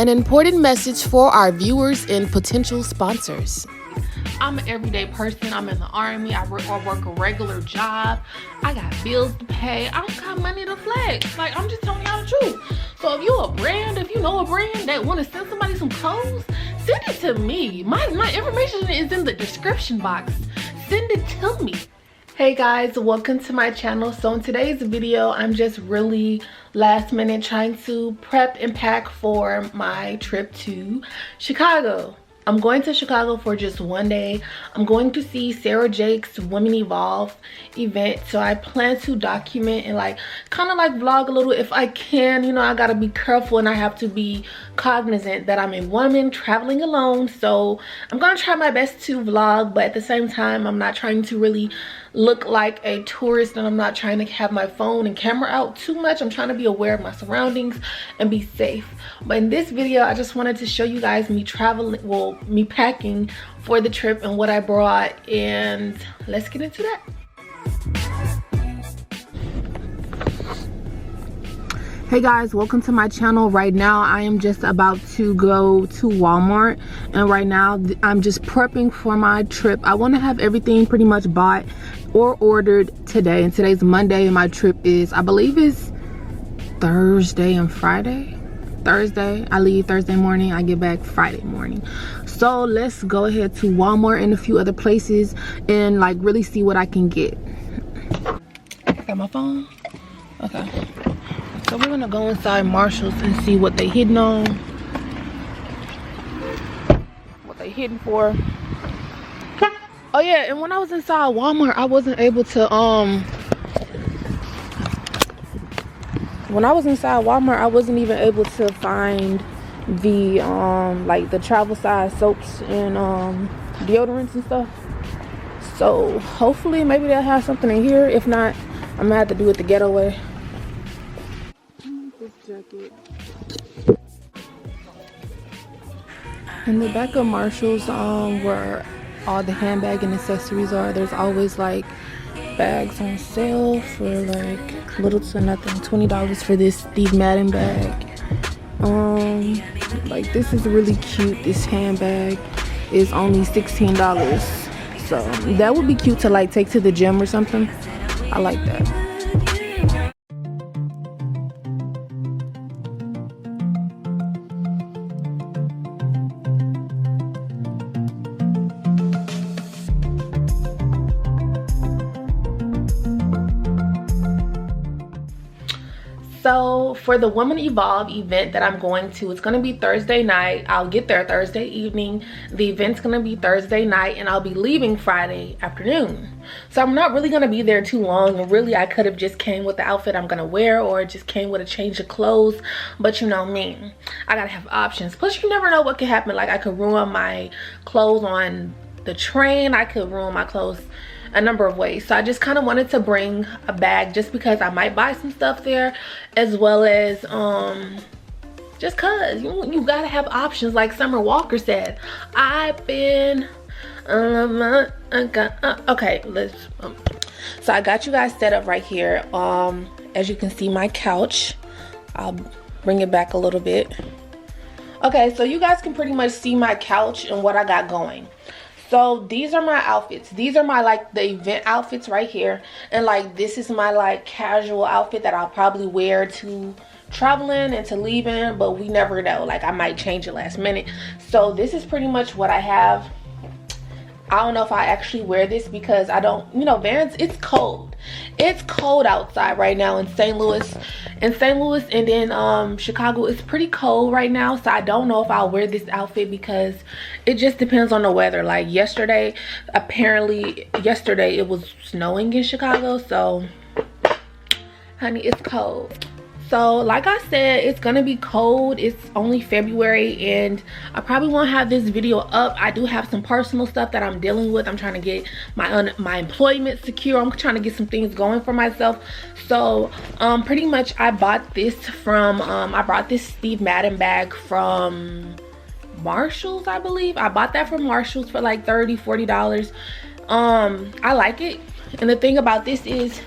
An important message for our viewers and potential sponsors. I'm an everyday person. I'm in the army. I work a regular job. I got bills to pay. I don't got money to flex. Like, I'm just telling y'all the truth. So if you a brand, if you know a brand that want to send somebody some clothes, send it to me. My information is in the description box. Send it to me. Hey guys, welcome to my channel. So in today's video, I'm just really last minute trying to prep and pack for my trip to Chicago. I'm going to Chicago for just one day. I'm going to see Sarah Jake's Women Evolve event. So I plan to document and kind of vlog a little if I can. You know, I gotta be careful and I have to be cognizant that I'm a woman traveling alone. So I'm gonna try my best to vlog, but at the same time, I'm not trying to really look like a tourist, and I'm not trying to have my phone and camera out too much. I'm trying to be aware of my surroundings and be safe. But in this video, I just wanted to show you guys me traveling, well, me packing for the trip and what I brought, and let's get into that. Hey guys, welcome to my channel. Right now I am just about to go to Walmart, and right now I'm just prepping for my trip. I want to have everything pretty much bought or ordered today, and today's Monday and my trip is, I believe, is Thursday and Friday. Thursday, I leave Thursday morning, I get back Friday morning. So let's go ahead to Walmart and a few other places and really see what I can get. Got my phone? Okay. So we're gonna go inside Marshall's and see what they hitting on. What they hitting for. Oh yeah, and when I was inside Walmart, I wasn't able to when I was inside Walmart, I wasn't even able to find the the travel size soaps and deodorants and stuff. So hopefully maybe they'll have something in here. If not, I'm gonna have to do it the ghetto way. This jacket. In the back of Marshall's, where all the handbag and accessories are, there's always bags on sale for little to nothing. $20 for this Steve Madden bag. This is really cute. This handbag is only $16, so that would be cute to take to the gym or something. I like that. So for the Women Evolve event that I'm going to, it's going to be Thursday night. I'll get there Thursday evening. The event's going to be Thursday night, and I'll be leaving Friday afternoon. So I'm not really going to be there too long. And really, I could have just came with the outfit I'm going to wear, or just came with a change of clothes. But you know me, I got to have options. Plus, you never know what could happen. I could ruin my clothes on the train. I could ruin my clothes a number of ways. So I just kind of wanted to bring a bag just because I might buy some stuff there, as well as just cause you gotta have options. Like Summer Walker said, I've been okay, let's so I got you guys set up right here. As you can see, my couch, I'll bring it back a little bit. Okay, so you guys can pretty much see my couch and what I got going. So these are my outfits. These are my the event outfits right here, and this is my casual outfit that I'll probably wear to traveling and to leaving, but we never know. I might change it last minute. So this is pretty much what I have. I don't know if I actually wear this because I don't, Vans, it's cold. It's cold outside right now in St. Louis. And then Chicago is pretty cold right now. So I don't know if I'll wear this outfit because it just depends on the weather. Yesterday, apparently yesterday it was snowing in Chicago. So, honey, it's cold. So like I said, it's gonna be cold. It's only February, and I probably won't have this video up. I do have some personal stuff that I'm dealing with. I'm trying to get my employment secure. I'm trying to get some things going for myself. So pretty much I bought this from I brought this Steve Madden bag from Marshall's, I believe. I bought that from Marshall's for $30-$40. I like it, and the thing about this is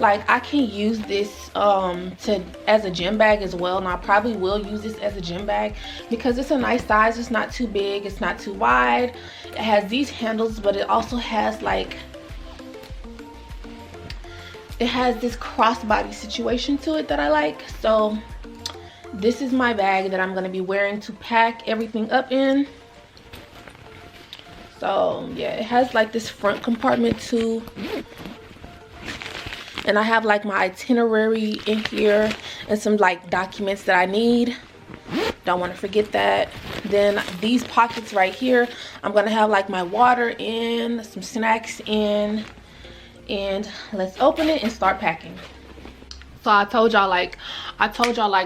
Like I can use this as a gym bag as well, and I probably will use this as a gym bag because it's a nice size. It's not too big, it's not too wide. It has these handles, but it also has like, it has this crossbody situation to it that I like. So this is my bag that I'm going to be wearing to pack everything up in. So yeah, it has like this front compartment too, and I have like my itinerary in here and some like documents that I need. Don't want to forget that. Then these pockets right here, I'm gonna have like my water in, some snacks in, and let's open it and start packing. So I told y'all like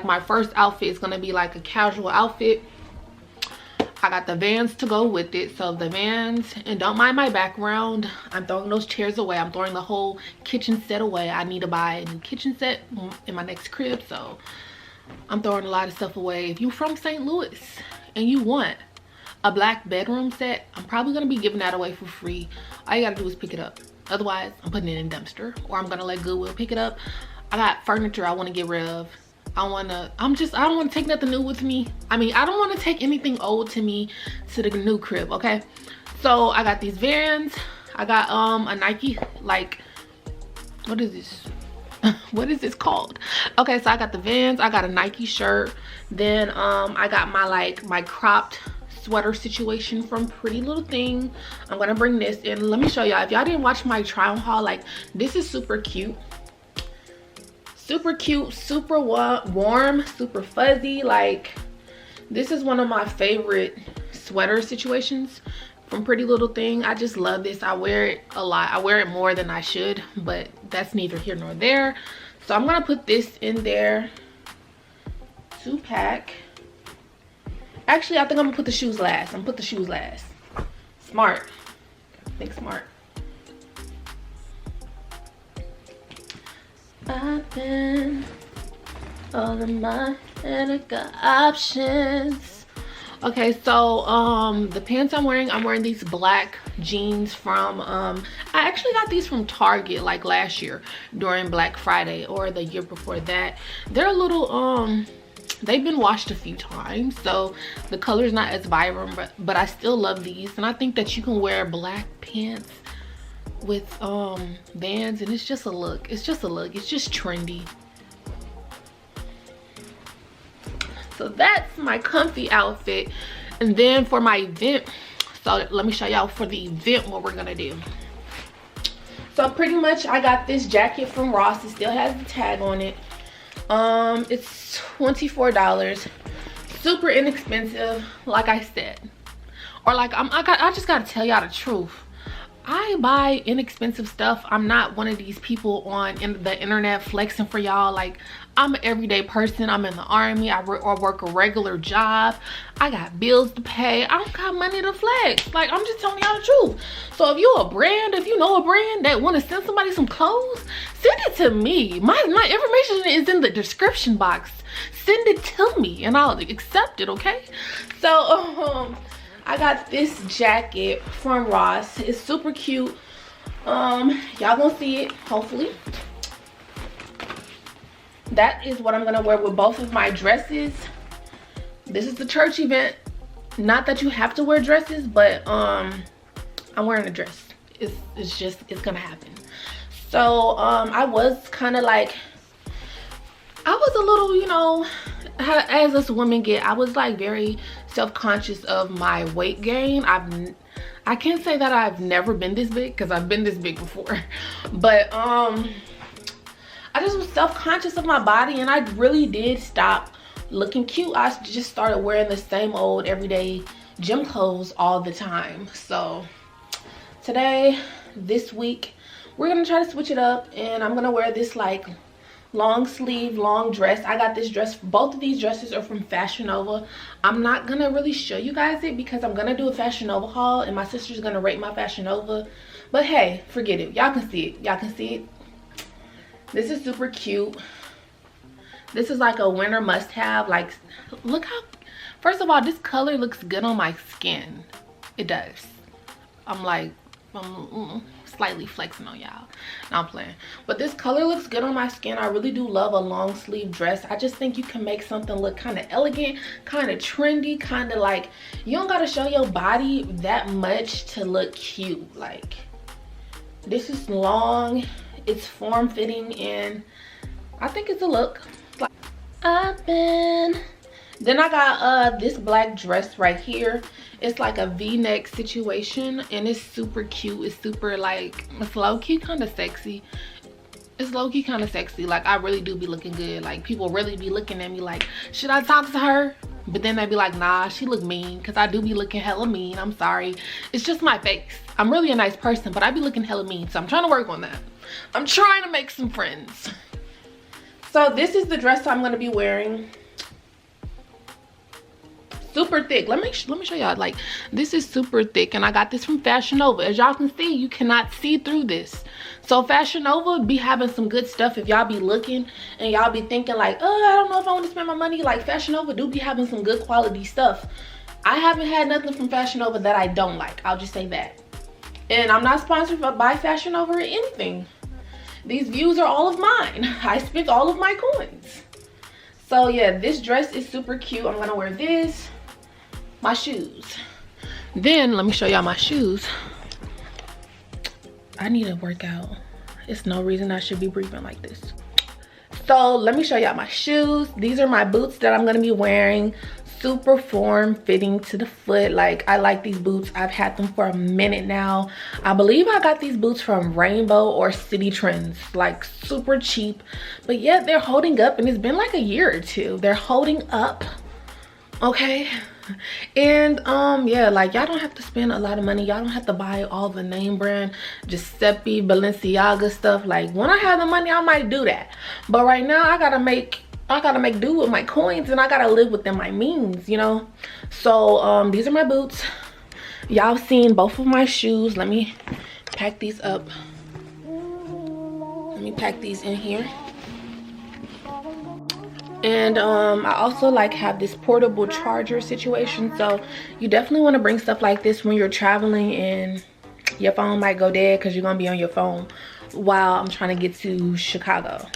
my first outfit is gonna be like a casual outfit. I got the Vans to go with it. So the Vans, and don't mind my background, I'm throwing those chairs away. I'm throwing the whole kitchen set away. I need to buy a new kitchen set in my next crib, so I'm throwing a lot of stuff away. If you're from St. Louis and you want a black bedroom set, I'm probably gonna be giving that away for free. All you gotta do is pick it up. Otherwise, I'm putting it in a dumpster, or I'm gonna let Goodwill pick it up. I got furniture I wanna get rid of. I don't want to take nothing new with me. I mean, I don't want to take anything old to me to the new crib, okay? So I got these Vans. I got a Nike, like, what is this? What is this called? Okay, so I got the Vans. I got a Nike shirt. Then I got my cropped sweater situation from Pretty Little Thing. I'm gonna bring this in. Let me show y'all. If y'all didn't watch my try on haul, like, this is super cute. Super cute, super warm, super fuzzy. Like, this is one of my favorite sweater situations from Pretty Little Thing. I just love this. I wear it a lot. I wear it more than I should, but that's neither here nor there. So I'm gonna put this in there to pack. Actually, I think I'm gonna put the shoes last. I'm gonna put the shoes last. Smart. Think smart. I've been all in my head, I got options. Okay, so the pants I'm wearing these black jeans from I actually got these from Target like last year during Black Friday, or the year before that. They're a little they've been washed a few times, so the color's not as vibrant, but I still love these, and I think that you can wear black pants with Vans, and it's just a look. It's just trendy. So that's my comfy outfit. And then for my event, so let me show y'all for the event what we're gonna do. So pretty much I got this jacket from Ross. It still has the tag on it. It's $24. Super inexpensive, like I said. Or like I just gotta tell y'all the truth. I buy inexpensive stuff. I'm not one of these people on the internet flexing for y'all. Like, I'm an everyday person. I'm in the army. I work a regular job. I got bills to pay. I don't got money to flex. Like, I'm just telling y'all the truth. So if you know a brand that want to send somebody some clothes, send it to me. My information is in the description box. Send it to me and I'll accept it, okay? So I got this jacket from Ross. It's super cute. Y'all gonna see it, hopefully. That is what I'm gonna wear with both of my dresses. This is the church event. Not that you have to wear dresses, but I'm wearing a dress. It's gonna happen. So I was kind of like, I was a little, you know, as us women get, I was like very self-conscious of my weight gain. I can't say that I've never been this big, because I've been this big before, but I just was self-conscious of my body, and I really did stop looking cute. I just started wearing the same old everyday gym clothes all the time. So today, this week, we're gonna try to switch it up, and I'm gonna wear this like long sleeve, long dress. I got this dress. Both of these dresses are from Fashion Nova. I'm not gonna really show you guys it because I'm gonna do a Fashion Nova haul, and my sister's gonna rate my Fashion Nova. But hey, forget it. Y'all can see it. Y'all can see it. This is super cute. This is like a winter must-have. Like, look how, first of all, this color looks good on my skin. It does. I'm like, slightly flexing on y'all. No, I'm playing. But this color looks good on my skin. I really do love a long sleeve dress. I just think you can make something look kind of elegant, kind of trendy, kind of like, you don't gotta show your body that much to look cute. Like, this is long, it's form-fitting, and I think it's a look. Then I got this black dress right here. It's like a v-neck situation, and it's super cute. It's super like, it's low-key kind of sexy. It's low-key kind of sexy. Like, I really do be looking good. Like, people really be looking at me like, should I talk to her? But then they be like, nah, she look mean, because I do be looking hella mean. I'm sorry, it's just my face. I'm really a nice person, but I be looking hella mean, so I'm trying to work on that. I'm trying to make some friends. So this is the dress I'm going to be wearing. Super thick. Let me show y'all. Like, this is super thick, and I got this from Fashion Nova. As y'all can see, you cannot see through this. So Fashion Nova be having some good stuff. If y'all be looking and y'all be thinking like, oh, I don't know if I want to spend my money, like, Fashion Nova do be having some good quality stuff. I haven't had nothing from Fashion Nova that I don't like. I'll just say that. And I'm not sponsored by Fashion Nova or anything. These views are all of mine. I spent all of my coins. So yeah, this dress is super cute. I'm gonna wear this. My shoes. Then let me show y'all my shoes. I need to work out. It's no reason I should be breathing like this. So let me show y'all my shoes. These are my boots that I'm gonna be wearing. Super form fitting to the foot. Like, I like these boots. I've had them for a minute now. I believe I got these boots from Rainbow or City Trends, like super cheap, but yet they're holding up, and it's been like a year or two. They're holding up, okay? And yeah, like, y'all don't have to spend a lot of money. Y'all don't have to buy all the name brand Giuseppe, Balenciaga stuff. Like, when I have the money, I might do that, but right now I gotta make do with my coins, and I gotta live within my means, you know. So these are my boots. Y'all seen both of my shoes. Let me pack these up. Let me pack these in here. And I also like have this portable charger situation, so you definitely want to bring stuff like this when you're traveling and your phone might go dead, because you're gonna be on your phone while I'm trying to get to Chicago.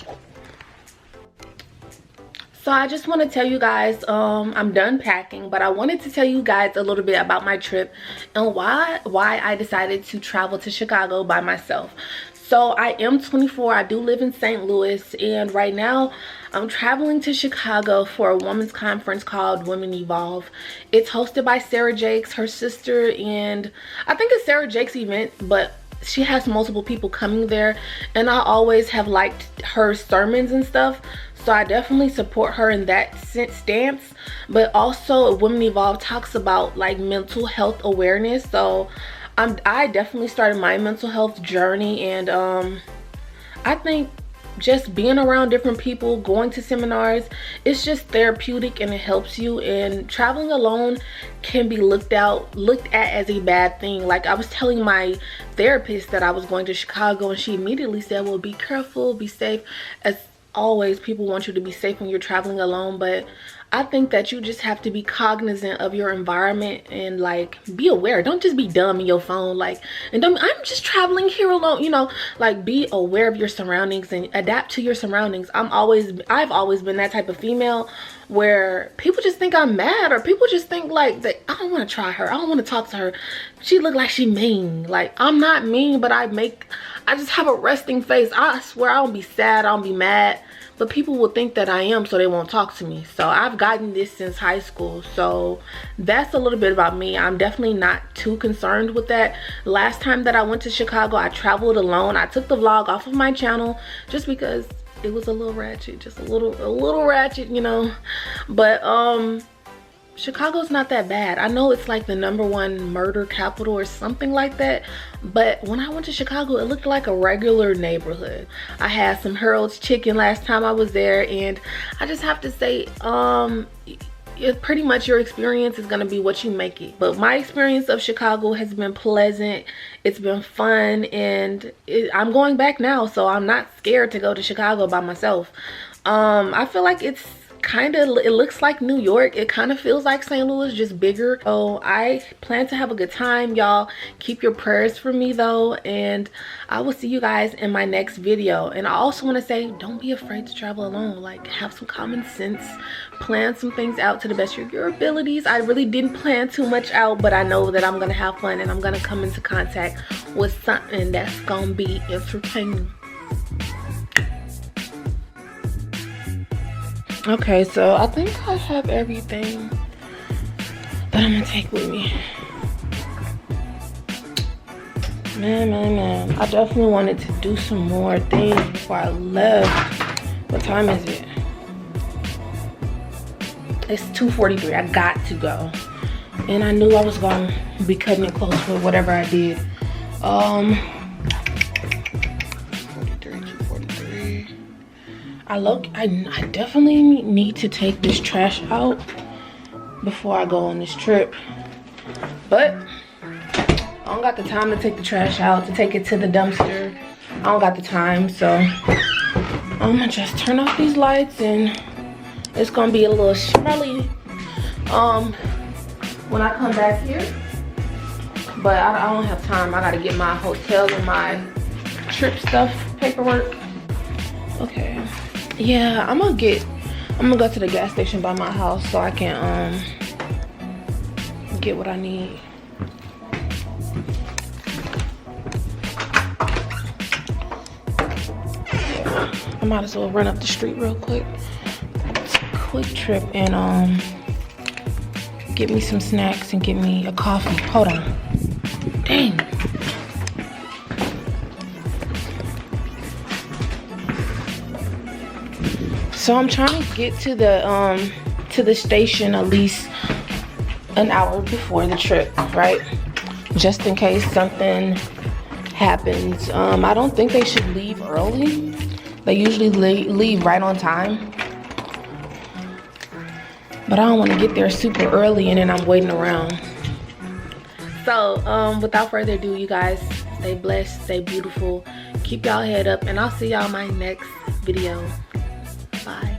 So I just want to tell you guys, I'm done packing, but I wanted to tell you guys a little bit about my trip and why I decided to travel to Chicago by myself. So I am 24, I do live in St. Louis, and right now I'm traveling to Chicago for a women's conference called Women Evolve. It's hosted by Sarah Jakes, her sister, and I think it's Sarah Jakes' event, but she has multiple people coming there, and I always have liked her sermons and stuff. So I definitely support her in that stance. But also Women Evolve talks about like mental health awareness. So I definitely started my mental health journey, and I think just being around different people, going to seminars, it's just therapeutic, and it helps you. And traveling alone can be looked at as a bad thing. Like, I was telling my therapist that I was going to Chicago, and she immediately said, well, be careful, be safe. As always, people want you to be safe when you're traveling alone, but I think that you just have to be cognizant of your environment and like be aware. Don't just be dumb in your phone, like, and don't, I'm just traveling here alone, you know. Like, be aware of your surroundings and adapt to your surroundings. I've always been that type of female where people just think I'm mad, or people just think like that I don't want to try her, I don't want to talk to her, she look like she mean. Like, I'm not mean, but I just have a resting face. I swear I don't be sad, I don't be mad, but people will think that I am, so they won't talk to me. So I've gotten this since high school. So that's a little bit about me. I'm definitely not too concerned with that. Last time that I went to Chicago, I traveled alone. I took the vlog off of my channel just because it was a little ratchet, just a little ratchet, you know. But Chicago's not that bad. I know it's like the #1 murder capital or something like that, but when I went to Chicago, it looked like a regular neighborhood. I had some Harold's chicken last time I was there, and I just have to say, pretty much your experience is gonna be what you make it. But my experience of Chicago has been pleasant, it's been fun, and I'm going back now, so I'm not scared to go to Chicago by myself. I feel like it's it looks like New York. It kind of feels like St. Louis, just bigger. So I plan to have a good time, y'all. Keep your prayers for me though, and I will see you guys in my next video. And I also want to say, don't be afraid to travel alone. Like, have some common sense, plan some things out to the best of your abilities. I really didn't plan too much out, but I know that I'm gonna have fun and I'm gonna come into contact with something that's gonna be entertaining. Okay, so I think I have everything that I'm gonna take with me. Man, I definitely wanted to do some more things before I left. What time is it? It's 2:43. I got to go. And I knew I was gonna be cutting it close with whatever I did. 243. I definitely need to take this trash out before I go on this trip. But I don't got the time to take the trash out, to take it to the dumpster. I don't got the time, so I'm gonna just turn off these lights, and it's gonna be a little smelly when I come back here. But I don't have time. I gotta get my hotel and my trip stuff, paperwork. Okay. Yeah, I'm gonna go to the gas station by my house so I can get what I need. Yeah, I might as well run up the street real quick. It's a quick trip and get me some snacks and get me a coffee. Hold on. Dang. So I'm trying to get to the station at least an hour before the trip, right? Just in case something happens. I don't think they should leave early. They usually leave right on time. But I don't want to get there super early and then I'm waiting around. So without further ado, you guys, stay blessed, stay beautiful, keep y'all head up, and I'll see y'all in my next video. Bye.